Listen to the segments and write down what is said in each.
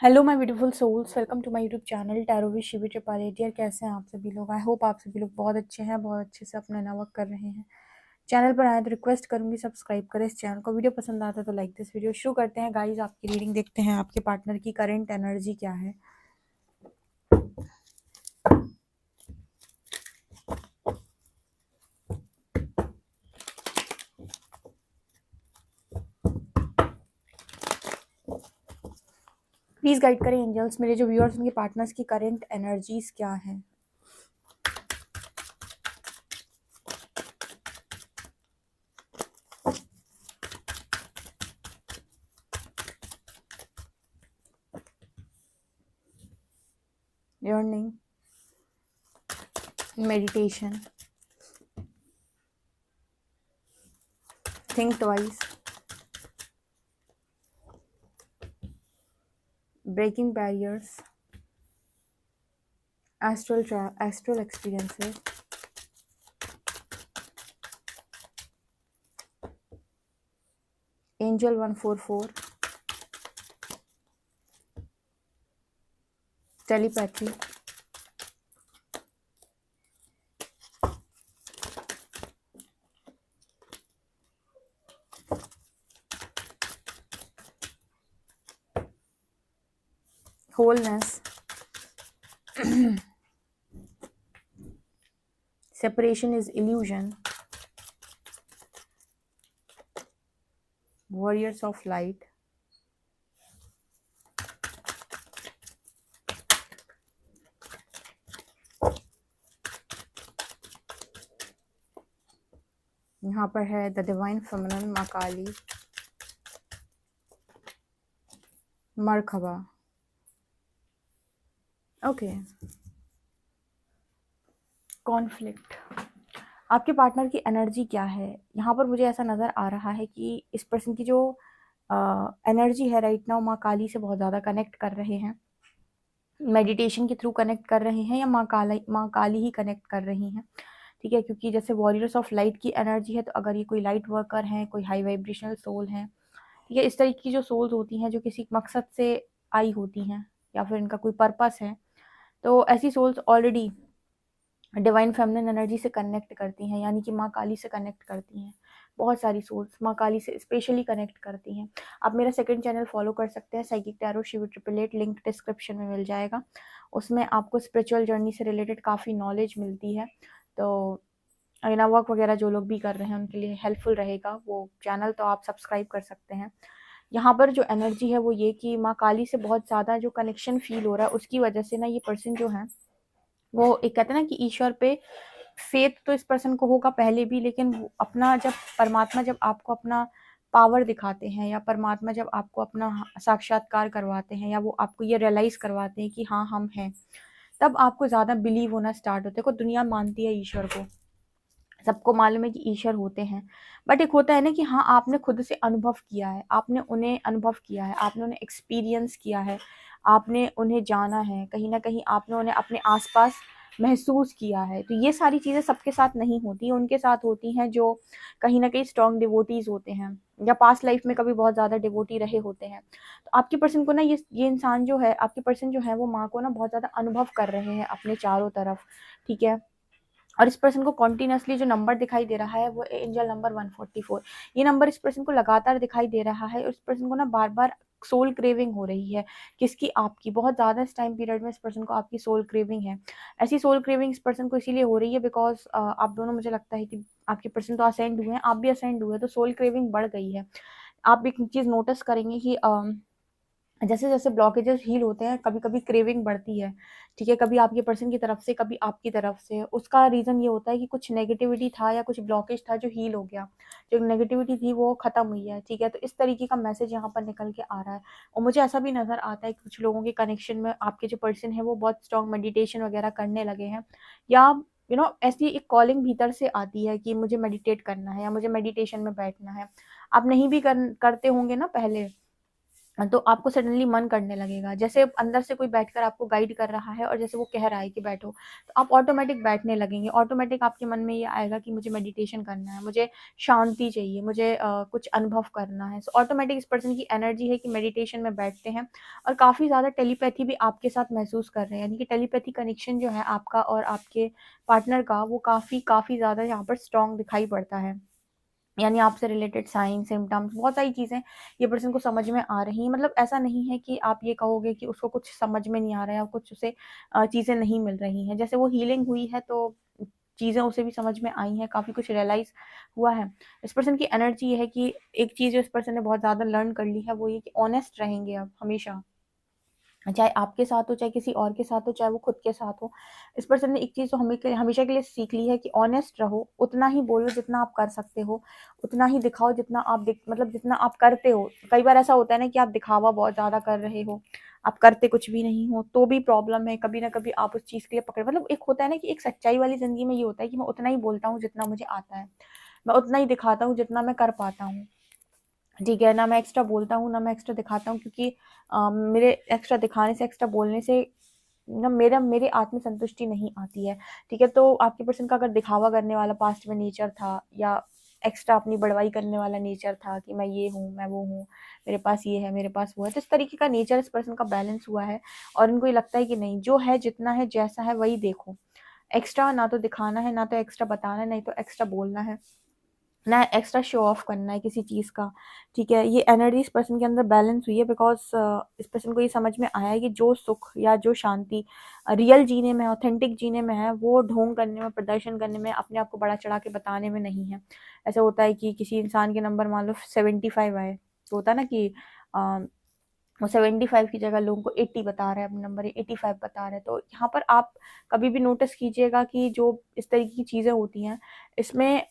Hello my beautiful souls, welcome to my YouTube channel tarot with Shivi Tripale. Dear, कैसे हैं आप सभी लोग? आई होप आप सभी लोग बहुत अच्छे हैं, बहुत अच्छे से अपना वर्क कर रहे हैं। चैनल पर आए तो रिक्वेस्ट करूंगी सब्सक्राइब करें इस चैनल को। वीडियो पसंद आता है तो लाइक दिस वीडियो। शुरू करते हैं गाइज, आपकी रीडिंग देखते हैं आपके पार्टनर की करेंट एनर्जी क्या है। प्लीज गाइड करें एंजल्स, मेरे जो व्यूअर्स उनके पार्टनर्स की करेंट एनर्जीज क्या है। Learning, meditation, think twice, breaking barriers, astral experiences, angel 144, telepathy, wholeness, separation is illusion, warriors of light, यहाँ पर है द डिवाइन फेमिनिन, माँ काली, मरखबा। ओके, कॉन्फ्लिक्ट, आपके पार्टनर की एनर्जी क्या है। यहाँ पर मुझे ऐसा नज़र आ रहा है कि इस पर्सन की जो एनर्जी है राइट नाउ, माँ काली से बहुत ज़्यादा कनेक्ट कर रहे हैं, मेडिटेशन के थ्रू कनेक्ट कर रहे हैं, या माँ काली ही कनेक्ट कर रही हैं। ठीक है, क्योंकि जैसे वॉरियर्स ऑफ लाइट की एनर्जी है, तो अगर ये कोई लाइट वर्कर हैं, कोई हाई वाइब्रेशनल सोल हैं, ठीक है, इस तरीके की जो सोल्स होती हैं जो किसी मकसद से आई होती हैं या फिर इनका कोई पर्पस है, तो ऐसी souls already divine feminine energy से कनेक्ट करती हैं, यानी कि माँ काली से कनेक्ट करती हैं। बहुत सारी सोल्स माँ काली से स्पेशली कनेक्ट करती हैं। आप मेरा सेकंड चैनल फॉलो कर सकते हैं, psychic tarot Shivi 888, link description में मिल जाएगा। उसमें आपको स्पिरिचुअल जर्नी से रिलेटेड काफ़ी नॉलेज मिलती है, तो इना वर्क वगैरह जो लोग भी कर रहे हैं उनके लिए हेल्पफुल रहेगा वो चैनल, तो आप सब्सक्राइब कर सकते हैं। यहाँ पर जो एनर्जी है वो ये कि माँ काली से बहुत ज़्यादा जो कनेक्शन फील हो रहा है, उसकी वजह से ना ये पर्सन जो है वो एक कहते हैं ना कि ईश्वर पे फेथ तो इस पर्सन को होगा पहले भी, लेकिन वो अपना जब परमात्मा जब आपको अपना पावर दिखाते हैं, या परमात्मा जब आपको अपना साक्षात्कार करवाते हैं, या वो आपको ये रियलाइज़ करवाते हैं कि हाँ हम हैं, तब आपको ज़्यादा बिलीव होना स्टार्ट होता है। को दुनिया मानती है ईश्वर को, सबको मालूम है कि ईश्वर होते हैं, बट एक होता है ना कि हाँ आपने खुद से अनुभव किया है, आपने उन्हें अनुभव किया है, आपने उन्हें एक्सपीरियंस किया है, आपने उन्हें जाना है, कहीं ना कहीं आपने उन्हें अपने आसपास महसूस किया है। तो ये सारी चीज़ें सबके साथ नहीं होती, उनके साथ होती हैं जो कहीं ना कहीं स्ट्रॉन्ग डिवोटीज होते हैं, या पास्ट लाइफ में कभी बहुत ज़्यादा डिवोटी रहे होते हैं। तो आपके पर्सन को ना ये इंसान जो है, आपके पर्सन जो है वो माँ को ना बहुत ज़्यादा अनुभव कर रहे हैं अपने चारों तरफ। ठीक है, और इस पर्सन को कॉन्टिन्यूसली जो नंबर दिखाई दे रहा है वो एंजल नंबर 144, ये नंबर इस पर्सन को लगातार दिखाई दे रहा है, और इस पर्सन को ना बार बार सोल क्रेविंग हो रही है। किसकी? आपकी। बहुत ज़्यादा इस टाइम पीरियड में इस पर्सन को आपकी सोल क्रेविंग है। ऐसी सोल क्रेविंग इस पर्सन को इसीलिए हो रही है बिकॉज आप दोनों, मुझे लगता है कि आपके पर्सन तो असेंड हुए हैं, आप भी असेंड हुए, तो सोल क्रेविंग बढ़ गई है। आप एक चीज़ नोटिस करेंगे कि जैसे जैसे ब्लॉकेजेस हील होते हैं, कभी कभी क्रेविंग बढ़ती है। ठीक है, कभी आपके पर्सन की तरफ से, कभी आपकी तरफ से। उसका रीज़न ये होता है कि कुछ नेगेटिविटी था या कुछ ब्लॉकेज था जो हील हो गया, जो नेगेटिविटी थी वो खत्म हुई है। ठीक है, तो इस तरीके का मैसेज यहाँ पर निकल के आ रहा है। और मुझे ऐसा भी नज़र आता है कि कुछ लोगों के कनेक्शन में आपके जो पर्सन है वो बहुत स्ट्रॉन्ग मेडिटेशन वगैरह करने लगे हैं, या ऐसी एक कॉलिंग भीतर से आती है कि मुझे मेडिटेट करना है या मुझे मेडिटेशन में बैठना है। आप नहीं भी करते होंगे ना पहले, तो आपको सडनली मन करने लगेगा, जैसे अंदर से कोई बैठकर आपको गाइड कर रहा है और जैसे वो कह रहा है कि बैठो, तो आप ऑटोमेटिक बैठने लगेंगे। ऑटोमेटिक आपके मन में ये आएगा कि मुझे मेडिटेशन करना है, मुझे शांति चाहिए, मुझे कुछ अनुभव करना है। सो ऑटोमेटिक इस पर्सन की एनर्जी है कि मेडिटेशन में बैठते हैं और काफ़ी ज़्यादा टेलीपैथी भी आपके साथ महसूस कर रहे हैं, यानी कि टेलीपैथी कनेक्शन जो है आपका और आपके पार्टनर का, वो काफ़ी काफ़ी ज़्यादा यहाँ पर स्ट्रॉन्ग दिखाई पड़ता है। यानी आपसे रिलेटेड साइन सिम्टम्स बहुत सारी चीज़ें ये पर्सन को समझ में आ रही हैं। मतलब ऐसा नहीं है कि आप ये कहोगे कि उसको कुछ समझ में नहीं आ रहा है या कुछ उसे चीज़ें नहीं मिल रही हैं। जैसे वो हीलिंग हुई है तो चीज़ें उसे भी समझ में आई हैं, काफ़ी कुछ रियलाइज़ हुआ है। इस पर्सन की एनर्जी ये है कि एक चीज़ जो इस पर्सन ने बहुत ज़्यादा लर्न कर ली है वो ये कि ऑनेस्ट रहेंगे अब हमेशा। चाहे आपके साथ हो, चाहे किसी और के साथ हो, चाहे वो खुद के साथ हो। इस पर्सन ने एक चीज़ तो हमेशा के लिए सीख ली है कि ऑनेस्ट रहो, उतना ही बोलो जितना आप कर सकते हो, उतना ही दिखाओ जितना आप मतलब जितना आप करते हो। कई बार ऐसा होता है ना कि आप दिखावा बहुत ज़्यादा कर रहे हो, आप करते कुछ भी नहीं हो, तो भी प्रॉब्लम है। कभी ना कभी आप उस चीज़ के लिए पकड़ मतलब एक होता है ना कि एक सच्चाई वाली ज़िंदगी में ये होता है कि मैं उतना ही बोलता हूँ जितना मुझे आता है। मैं उतना ही दिखाता हूँ जितना मैं कर पाता हूँ। ठीक है, ना मैं एक्स्ट्रा बोलता हूँ, ना मैं एक्स्ट्रा दिखाता हूँ, क्योंकि मेरे एक्स्ट्रा दिखाने से, एक्स्ट्रा बोलने से ना मेरे आत्मसंतुष्टि नहीं आती है। ठीक है, तो आपके पर्सन का अगर दिखावा करने वाला पास्ट में नेचर था या एक्स्ट्रा अपनी बड़वाई करने वाला नेचर था कि मैं ये हूँ, मैं वो हूँ, मेरे पास ये है, मेरे पास वो है, तो इस तरीके का नेचर इस पर्सन का बैलेंस हुआ है और इनको ये लगता है कि नहीं, जो है, जितना है, जैसा है वही देखो। एक्स्ट्रा ना तो दिखाना है, ना तो एक्स्ट्रा बताना है, नहीं तो एक्स्ट्रा बोलना है, ना एक्स्ट्रा शो ऑफ करना है किसी चीज़ का। ठीक है, ये एनर्जी इस पर्सन के अंदर बैलेंस हुई है बिकॉज इस पर्सन को ये समझ में आया है कि जो सुख या जो शांति रियल जीने में, ऑथेंटिक जीने में है, वो ढोंग करने में, प्रदर्शन करने में, अपने आप को बड़ा चढ़ा के बताने में नहीं है। ऐसा होता है कि किसी इंसान के नंबर मान लो 75 आए, तो होता है ना कि वो 75 की जगह लोगों को 80 बता रहा है, अपना नंबर 85 बता रहा है। तो यहाँ पर आप कभी भी नोटिस कीजिएगा कि जो इस तरीके की चीज़ें होती हैं, इसमें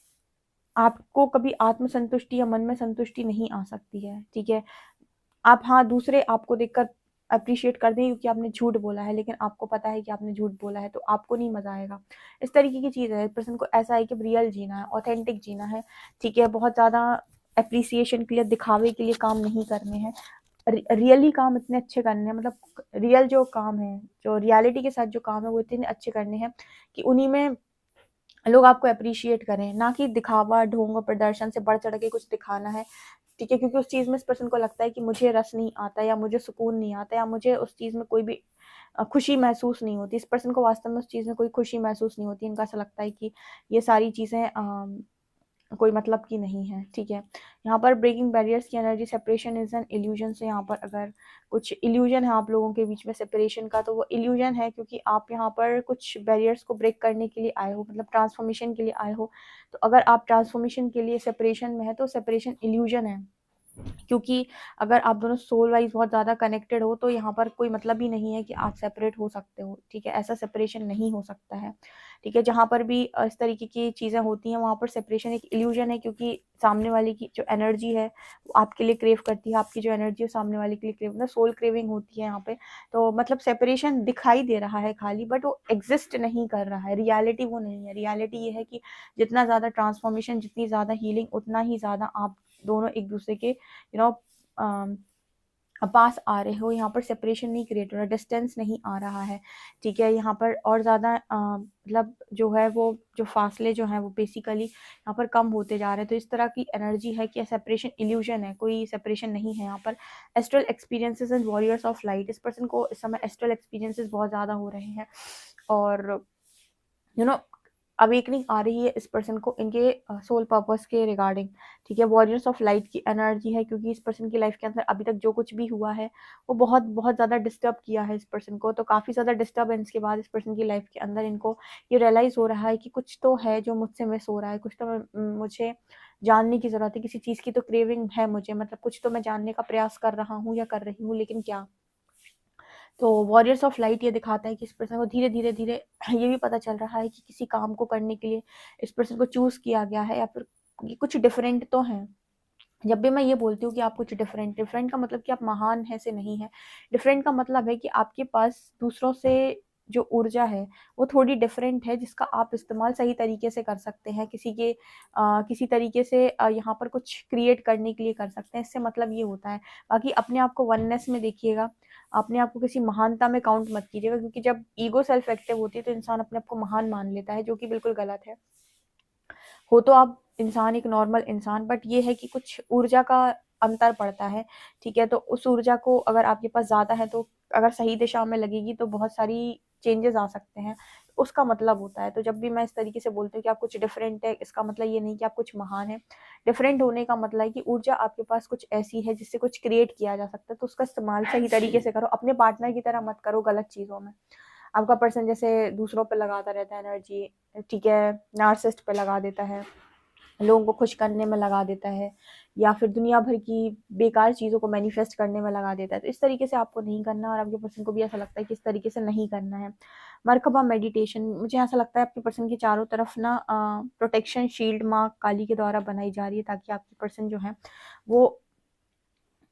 आपको कभी आत्मसंतुष्टि या मन में संतुष्टि नहीं आ सकती है। ठीक है, आप, हाँ, दूसरे आपको देखकर अप्रिशिएट कर दें क्योंकि आपने झूठ बोला है, लेकिन आपको पता है कि आपने झूठ बोला है तो आपको नहीं मज़ा आएगा। इस तरीके की चीज़ है, पर्सन को ऐसा है कि रियल जीना है, ऑथेंटिक जीना है। ठीक है, बहुत ज़्यादा एप्रिसिएशन के लिए, दिखावे के लिए काम नहीं करने हैं। रियली काम इतने अच्छे करने हैं, मतलब रियल जो काम है, जो रियलिटी के साथ जो काम है, वो इतने अच्छे करने हैं कि उन्हीं में लोग आपको एप्रिशिएट करें, ना कि दिखावा, ढोंग और प्रदर्शन से बढ़ चढ़ के कुछ दिखाना है। ठीक है, क्योंकि उस चीज़ में इस पर्सन को लगता है कि मुझे रस नहीं आता या मुझे सुकून नहीं आता या मुझे उस चीज़ में कोई भी खुशी महसूस नहीं होती। इस पर्सन को वास्तव में उस चीज़ में कोई खुशी महसूस नहीं होती। इनको ऐसा लगता है कि ये सारी चीज़ें कोई मतलब की नहीं है। ठीक है, यहाँ पर ब्रेकिंग बैरियर्स की energy, separation is an illusion से, यहाँ पर अगर कुछ इल्यूजन है आप लोगों के बीच में सेपरेशन का, तो वो इल्यूजन है क्योंकि आप यहाँ पर कुछ बैरियर्स को ब्रेक करने के लिए आए हो, मतलब ट्रांसफॉर्मेशन के लिए आए हो। तो अगर आप ट्रांसफॉर्मेशन के लिए सेपरेशन में है तो सेपरेशन इल्यूजन है, क्योंकि अगर आप दोनों सोल वाइज बहुत ज़्यादा कनेक्टेड हो तो यहाँ पर कोई मतलब ही नहीं है कि आप सेपरेट हो सकते हो। ठीक है, ऐसा सेपरेशन नहीं हो सकता है। ठीक है, जहाँ पर भी इस तरीके की चीज़ें होती हैं वहाँ पर सेपरेशन एक इल्यूजन है, क्योंकि सामने वाले की जो एनर्जी है वो आपके लिए क्रेव करती है, आपकी जो एनर्जी है सामने वाले के लिए क्रेव, मतलब सोल क्रेविंग होती है यहाँ पे। तो मतलब सेपरेशन दिखाई दे रहा है खाली, बट वो एग्जिस्ट नहीं कर रहा है, रियलिटी वो नहीं है। रियलिटी ये है कि जितना ज़्यादा ट्रांसफॉर्मेशन, जितनी ज़्यादा हीलिंग, उतना ही ज़्यादा आप दोनों एक दूसरे के पास आ रहे हो। यहाँ पर सेपरेशन नहीं क्रिएट हो रहा, डिस्टेंस नहीं आ रहा है। ठीक है, यहाँ पर और ज़्यादा मतलब जो है वो जो फासले जो हैं वो बेसिकली यहाँ पर कम होते जा रहे हैं। तो इस तरह की एनर्जी है कि सेपरेशन इल्यूजन है, कोई सेपरेशन नहीं है यहाँ पर। Astral experiences and warriors of light, इस पर्सन को इस समय एस्ट्रल एक्सपीरियंसेस बहुत ज़्यादा हो रहे हैं और यू नो अवेकनिंग आ रही है इस पर्सन को इनके सोल पर्पस के रिगार्डिंग। ठीक है, वॉरियर्स ऑफ लाइट की एनर्जी है, क्योंकि इस पर्सन की लाइफ के अंदर अभी तक जो कुछ भी हुआ है वो बहुत बहुत ज़्यादा डिस्टर्ब किया है इस पर्सन को। तो काफ़ी ज़्यादा डिस्टर्बेंस के बाद इस पर्सन की लाइफ के अंदर इनको ये रियलाइज़ हो रहा है कि कुछ तो है जो मुझसे मिस हो रहा है, कुछ तो मुझे जानने की ज़रूरत है, किसी चीज़ की तो क्रेविंग है मुझे, मतलब कुछ तो मैं जानने का प्रयास कर रहा हूँ या कर रही हूँ, लेकिन क्या। तो वॉरियर्स ऑफ लाइट ये दिखाता है कि इस पर्सन को धीरे धीरे धीरे ये भी पता चल रहा है कि किसी काम को करने के लिए इस पर्सन को चूज किया गया है, या फिर ये कुछ डिफरेंट तो है। जब भी मैं ये बोलती हूँ कि आप कुछ डिफरेंट, डिफरेंट का मतलब कि आप महान है से नहीं है। डिफरेंट का मतलब है कि आपके पास दूसरों से जो ऊर्जा है वो थोड़ी डिफरेंट है, जिसका आप इस्तेमाल सही तरीके से कर सकते हैं, किसी तरीके से यहाँ पर कुछ क्रिएट करने के लिए कर सकते हैं। इससे मतलब ये होता है। बाकी अपने आप को वननेस में देखिएगा, अपने आप को किसी महानता में काउंट मत कीजिएगा, क्योंकि जब ईगो सेल्फ एक्टिव होती है तो इंसान अपने आप को महान मान लेता है, जो कि बिल्कुल गलत है। हो तो आप इंसान, एक नॉर्मल इंसान, बट ये है कि कुछ ऊर्जा का अंतर पड़ता है, ठीक है। तो उस ऊर्जा को अगर आपके पास ज़्यादा है, तो अगर सही दिशा में लगेगी तो बहुत सारी चेंजेस आ सकते हैं, उसका मतलब होता है। तो जब भी मैं इस तरीके से बोलती हूँ कि आप कुछ डिफरेंट है, इसका मतलब ये नहीं कि आप कुछ महान है। डिफरेंट होने का मतलब है कि ऊर्जा आपके पास कुछ ऐसी है जिससे कुछ क्रिएट किया जा सकता है, तो उसका इस्तेमाल सही तरीके से करो। अपने पार्टनर की तरह मत करो गलत चीज़ों में। आपका पर्सन जैसे दूसरों पे लगाता रहता है एनर्जी, ठीक है, नार्सिसिस्ट पे लगा देता है, लोगों को खुश करने में लगा देता है, या फिर दुनिया भर की बेकार चीज़ों को मैनिफेस्ट करने में लगा देता है, तो इस तरीके से आपको नहीं करना, और आपके पर्सन को भी ऐसा लगता है कि इस तरीके से नहीं करना है। मरकबा मेडिटेशन, मुझे ऐसा लगता है आपके पर्सन के चारों तरफ ना प्रोटेक्शन शील्ड माँ काली के द्वारा बनाई जा रही है, ताकि आपके पर्सन जो है वो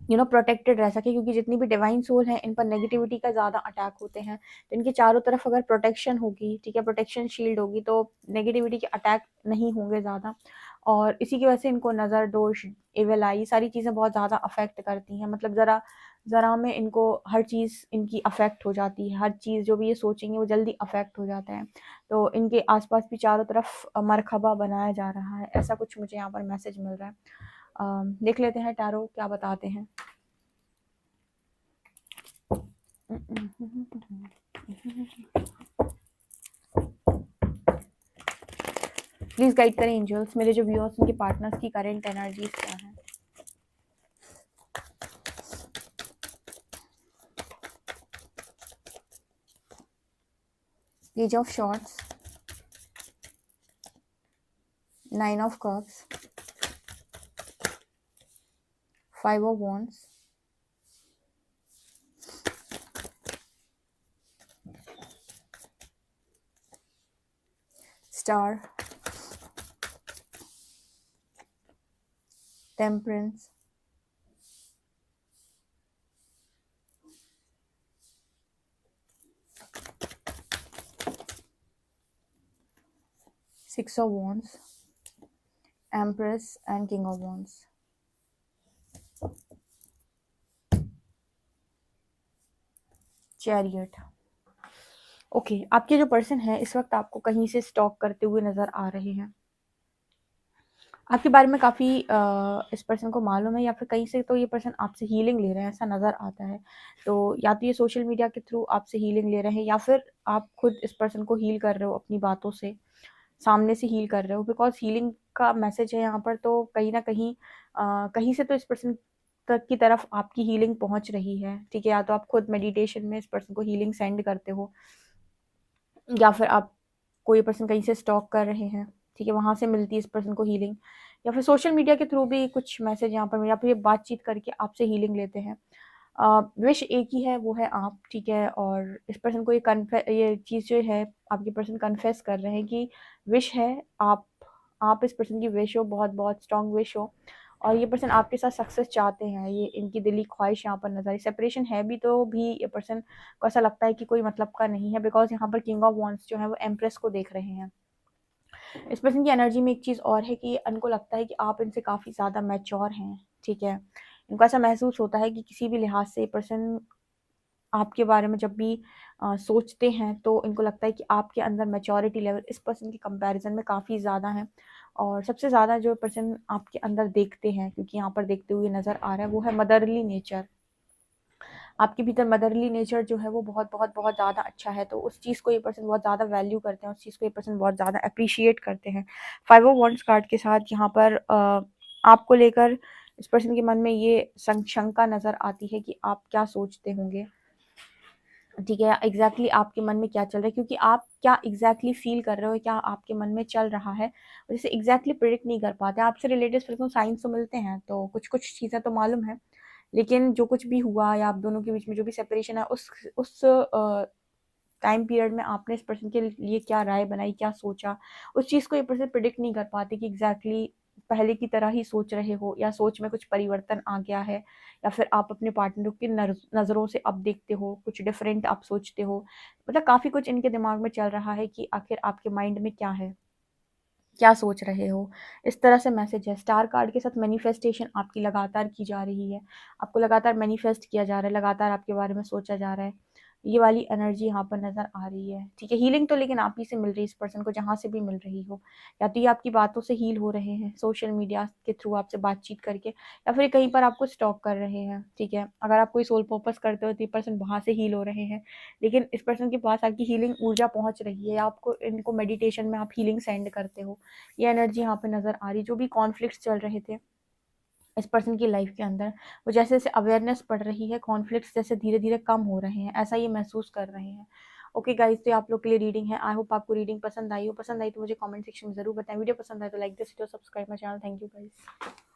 प्रोटेक्टेड रह सके, क्योंकि जितनी भी डिवाइन सोल हैं इन पर नेगेटिविटी का ज़्यादा अटैक होते हैं। तो इनके चारों तरफ अगर प्रोटेक्शन होगी, ठीक है, प्रोटेक्शन शील्ड होगी, तो नेगेटिविटी के अटैक नहीं होंगे ज़्यादा। और इसी की वजह से इनको नज़र दोष, एविल आई, सारी चीज़ें बहुत ज़्यादा अफेक्ट करती हैं। मतलब ज़रा ज़रा में इनको हर चीज़ इनकी अफेक्ट हो जाती है, हर चीज़ जो भी ये सोचेंगे वो जल्दी अफेक्ट हो जाता है। तो इनके आसपास भी चारों तरफ मरखबा बनाया जा रहा है, ऐसा कुछ मुझे यहाँ पर मैसेज मिल रहा है। देख लेते हैं टैरो क्या बताते हैं। प्लीज गाइड करें एंजल्स, मेरे जो व्यूअर्स उनके पार्टनर्स की करंट एनर्जीज क्या है। Page of shorts, 9 of cups, 5 of wands, star, temperance, six of wands, empress and king of wands। Chariot. Okay, आपके जो पर्सन है इस वक्त आपको कहीं से स्टॉक करते हुए नजर आ रहे हैं। आपके बारे में काफ़ी इस पर्सन को मालूम है, या फिर कहीं से तो ये पर्सन आपसे हीलिंग ले रहे हैं, ऐसा नज़र आता है। तो या तो ये सोशल मीडिया के थ्रू आपसे हीलिंग ले रहे हैं, या फिर आप खुद इस पर्सन को हील कर रहे हो अपनी बातों से, सामने से हील कर रहे हो, बिकॉज हीलिंग का मैसेज है यहाँ पर। तो कहीं ना कहीं कहीं से तो इस पर्सन तक की तरफ आपकी हीलिंग पहुँच रही है, ठीक है। या तो आप खुद मेडिटेशन में इस पर्सन को हीलिंग सेंड करते हो, या फिर आप कोई पर्सन कहीं से स्टॉक कर रहे हैं, ठीक है, वहाँ से मिलती है इस पर्सन को हीलिंग, या फिर सोशल मीडिया के थ्रू भी कुछ मैसेज यहाँ पर मिला, फिर ये बातचीत करके आपसे हीलिंग लेते हैं। विश एक ही है, वो है आप, ठीक है। और इस पर्सन को ये चीज़ जो है आपके पर्सन कन्फेस कर रहे हैं कि विश है, आप इस पर्सन की विश हो, बहुत बहुत स्ट्रॉन्ग विश हो, और ये पर्सन आपके साथ सक्सेस चाहते हैं, ये इनकी दिली ख्वाहिश यहाँ पर नजर आई। सेपरेशन है भी तो भी ये पर्सन को ऐसा लगता है कि कोई मतलब का नहीं है, बिकॉज यहाँ पर किंग ऑफ वॉन्ड्स जो है वो एम्प्रेस को देख रहे हैं। इस पर्सन की एनर्जी में एक चीज़ और है कि इनको लगता है कि आप इनसे काफ़ी ज़्यादा मैच्योर हैं, ठीक है। इनको ऐसा महसूस होता है कि किसी भी लिहाज से पर्सन आपके बारे में जब भी सोचते हैं तो इनको लगता है कि आपके अंदर मैच्योरिटी लेवल इस पर्सन के कंपैरिजन में काफ़ी ज़्यादा है। और सबसे ज़्यादा जो पर्सन आपके अंदर देखते हैं, क्योंकि यहाँ पर देखते हुए नज़र आ रहा है, वो है मदरली नेचर। आपके भीतर मदरली नेचर जो है वो बहुत बहुत बहुत ज़्यादा अच्छा है, तो उस चीज़ को ये पर्सन बहुत ज़्यादा वैल्यू करते हैं, उस चीज़ को ये पर्सन बहुत ज़्यादा अप्रिशिएट करते हैं। 5 ऑफ वॉन्ड्स कार्ड के साथ यहाँ पर आपको लेकर इस पर्सन के मन में ये शंका नज़र आती है कि आप क्या सोचते होंगे, ठीक है, एग्जैक्टली आपके मन में क्या चल रहा है, क्योंकि आप क्या एग्जैक्टली फील कर रहे हो, क्या आपके मन में चल रहा है, और इसे एग्जैक्टली प्रिडिक्ट नहीं कर पाते। आपसे रिलेटेड पर्सन साइंस तो मिलते हैं, तो कुछ कुछ चीज़ें तो मालूम है, लेकिन जो कुछ भी हुआ या आप दोनों के बीच में जो भी सेपरेशन है, उस टाइम पीरियड में आपने इस पर्सन के लिए क्या राय बनाई, क्या सोचा, उस चीज़ को ये पर्सन प्रिडिक्ट नहीं कर पाते कि एग्जैक्टली पहले की तरह ही सोच रहे हो या सोच में कुछ परिवर्तन आ गया है, या फिर आप अपने पार्टनर की नज़रों से अब देखते हो, कुछ डिफरेंट आप सोचते हो। मतलब काफ़ी कुछ इनके दिमाग में चल रहा है कि आखिर आपके माइंड में क्या है, क्या सोच रहे हो। इस तरह से मैसेज है। स्टार कार्ड के साथ मैनिफेस्टेशन आपकी लगातार की जा रही है। आपको लगातार मैनिफेस्ट किया जा रहा है, लगातार आपके बारे में सोचा जा रहा है। ये वाली एनर्जी यहाँ पर नज़र आ रही है, ठीक है। हीलिंग तो लेकिन आप ही से मिल रही है इस पर्सन को, जहाँ से भी मिल रही हो। या तो ये आपकी बातों से हील हो रहे हैं, सोशल मीडिया के थ्रू आपसे बातचीत करके, या फिर कहीं पर आपको स्टॉक कर रहे हैं, ठीक है। अगर आप कोई सोल पर्पस करते हो तो ये पर्सन वहाँ से हील हो रहे हैं। लेकिन इस पर्सन के पास आपकी हीलिंग ऊर्जा पहुँच रही है, या आपको इनको मेडिटेशन में आप हीलिंग सेंड करते हो। ये एनर्जी यहाँ पे नज़र आ रही। जो भी कॉन्फ्लिक्ट्स चल रहे थे इस पर्सन की लाइफ के अंदर, वो जैसे जैसे अवेयरनेस बढ़ रही है, कॉन्फ्लिक्ट्स जैसे धीरे धीरे कम हो रहे हैं, ऐसा ये महसूस कर रहे हैं। ओके गाइस, तो ये आप लोग के लिए रीडिंग है। आई होप आपको रीडिंग पसंद आई हो। पसंद आई तो मुझे कमेंट सेक्शन में जरूर बताएं। वीडियो पसंद आए तो like this video, subscribe my channel. Thank you guys.